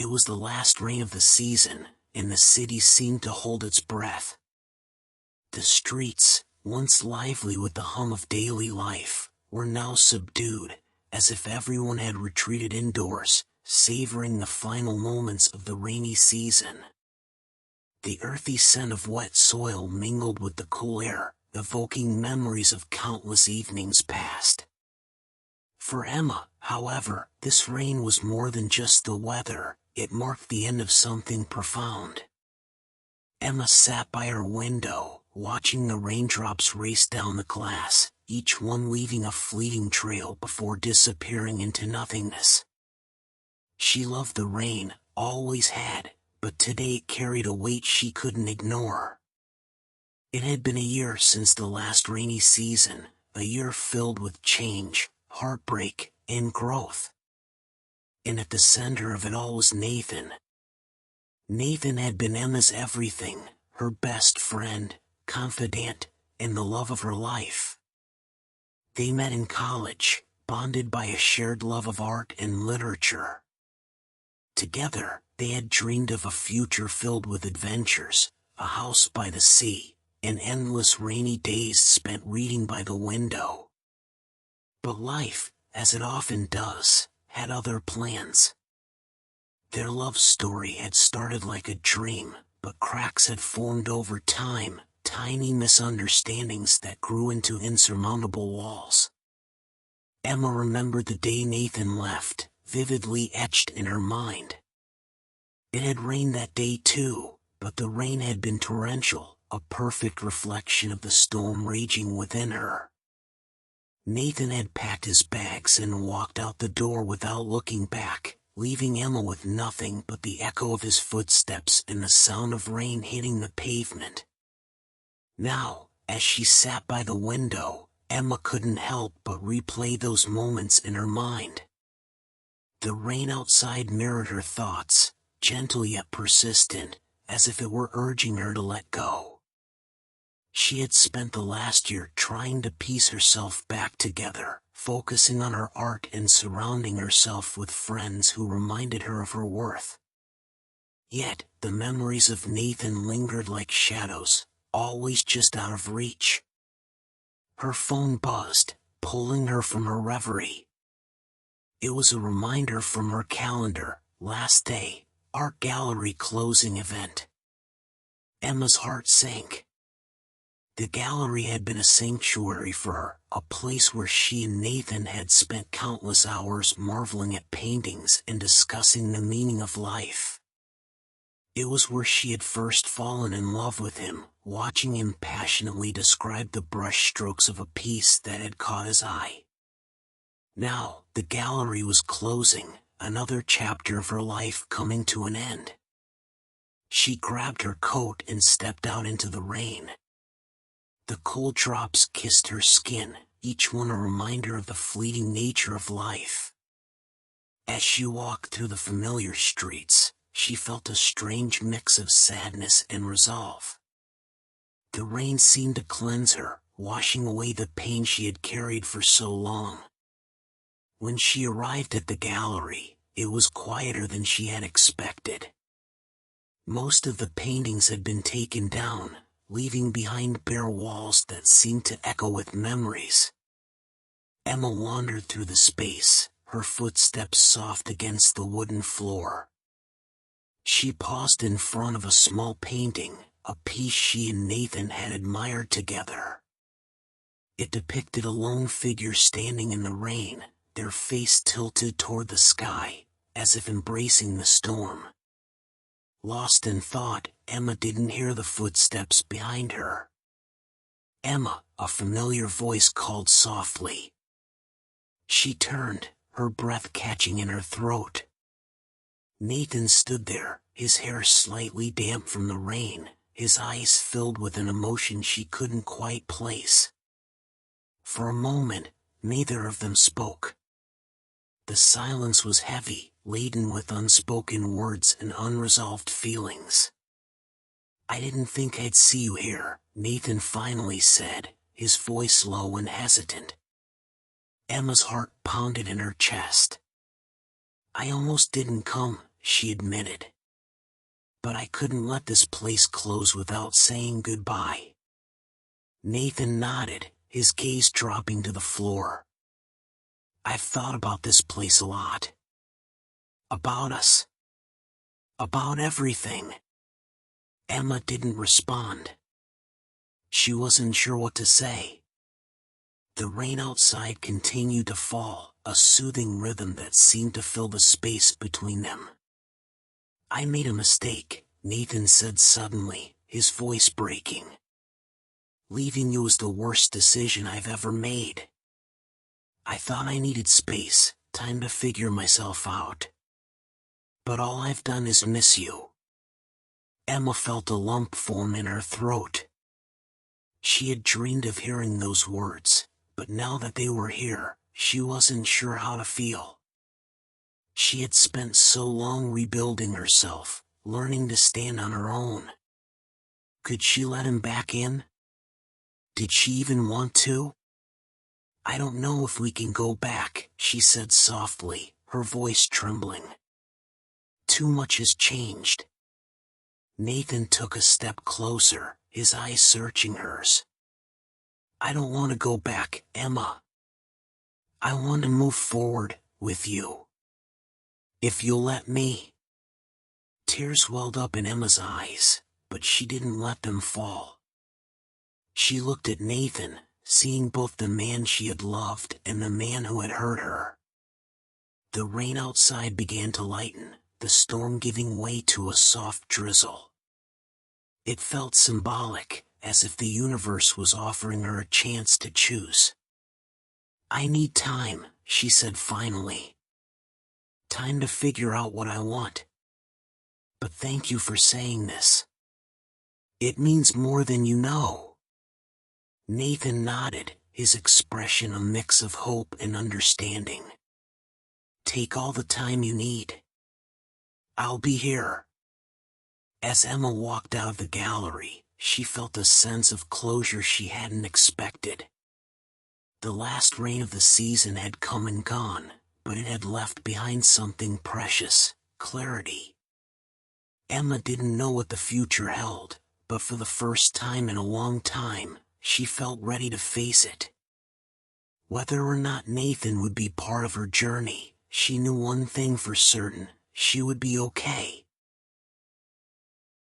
It was the last rain of the season, and the city seemed to hold its breath. The streets, once lively with the hum of daily life, were now subdued, as if everyone had retreated indoors, savoring the final moments of the rainy season. The earthy scent of wet soil mingled with the cool air, evoking memories of countless evenings past. For Emma, however, this rain was more than just the weather, it marked the end of something profound. Emma sat by her window, watching the raindrops race down the glass, each one leaving a fleeting trail before disappearing into nothingness. She loved the rain, always had, but today it carried a weight she couldn't ignore. It had been a year since the last rainy season, a year filled with change, heartbreak, and growth. And at the center of it all was Nathan. Nathan had been Emma's everything, her best friend, confidant, and the love of her life. They met in college, bonded by a shared love of art and literature. Together, they had dreamed of a future filled with adventures, a house by the sea, and endless rainy days spent reading by the window. But life, as it often does, had other plans. Their love story had started like a dream, but cracks had formed over time, tiny misunderstandings that grew into insurmountable walls. Emma remembered the day Nathan left, vividly etched in her mind. It had rained that day too, but the rain had been torrential, a perfect reflection of the storm raging within her. Nathan had packed his bags and walked out the door without looking back, leaving Emma with nothing but the echo of his footsteps and the sound of rain hitting the pavement. Now, as she sat by the window, Emma couldn't help but replay those moments in her mind. The rain outside mirrored her thoughts, gentle yet persistent, as if it were urging her to let go. She had spent the last year trying to piece herself back together, focusing on her art and surrounding herself with friends who reminded her of her worth. Yet, the memories of Nathan lingered like shadows, always just out of reach. Her phone buzzed, pulling her from her reverie. It was a reminder from her calendar, last day, art gallery closing event. Emma's heart sank. The gallery had been a sanctuary for her, a place where she and Nathan had spent countless hours marveling at paintings and discussing the meaning of life. It was where she had first fallen in love with him, watching him passionately describe the brushstrokes of a piece that had caught his eye. Now, the gallery was closing, another chapter of her life coming to an end. She grabbed her coat and stepped out into the rain. The cold drops kissed her skin, each one a reminder of the fleeting nature of life. As she walked through the familiar streets, she felt a strange mix of sadness and resolve. The rain seemed to cleanse her, washing away the pain she had carried for so long. When she arrived at the gallery, it was quieter than she had expected. Most of the paintings had been taken down, leaving behind bare walls that seemed to echo with memories. Emma wandered through the space, her footsteps soft against the wooden floor. She paused in front of a small painting, a piece she and Nathan had admired together. It depicted a lone figure standing in the rain, their face tilted toward the sky, as if embracing the storm. Lost in thought, Emma didn't hear the footsteps behind her. "Emma," a familiar voice called softly. She turned, her breath catching in her throat. Nathan stood there, his hair slightly damp from the rain, his eyes filled with an emotion she couldn't quite place. For a moment, neither of them spoke. The silence was heavy, laden with unspoken words and unresolved feelings. "I didn't think I'd see you here," Nathan finally said, his voice low and hesitant. Emma's heart pounded in her chest. "I almost didn't come," she admitted. But I couldn't let this place close without saying goodbye. Nathan nodded, his gaze dropping to the floor. I've thought about this place a lot. About us. About everything. Emma didn't respond. She wasn't sure what to say. The rain outside continued to fall, a soothing rhythm that seemed to fill the space between them. I made a mistake, Nathan said suddenly, his voice breaking. Leaving you was the worst decision I've ever made. I thought I needed space, time to figure myself out. But all I've done is miss you. Emma felt a lump form in her throat. She had dreamed of hearing those words, but now that they were here, she wasn't sure how to feel. She had spent so long rebuilding herself, learning to stand on her own. Could she let him back in? Did she even want to? I don't know if we can go back, she said softly, her voice trembling. Too much has changed. Nathan took a step closer, his eyes searching hers. I don't want to go back, Emma. I want to move forward, with you. If you'll let me. Tears welled up in Emma's eyes, but she didn't let them fall. She looked at Nathan, seeing both the man she had loved and the man who had hurt her. The rain outside began to lighten, the storm giving way to a soft drizzle. It felt symbolic, as if the universe was offering her a chance to choose. I need time, she said finally. Time to figure out what I want. But thank you for saying this. It means more than you know. Nathan nodded, his expression a mix of hope and understanding. Take all the time you need. I'll be here. As Emma walked out of the gallery, she felt a sense of closure she hadn't expected. The last rain of the season had come and gone, but it had left behind something precious, clarity. Emma didn't know what the future held, but for the first time in a long time, she felt ready to face it. Whether or not Nathan would be part of her journey, she knew one thing for certain: she would be okay.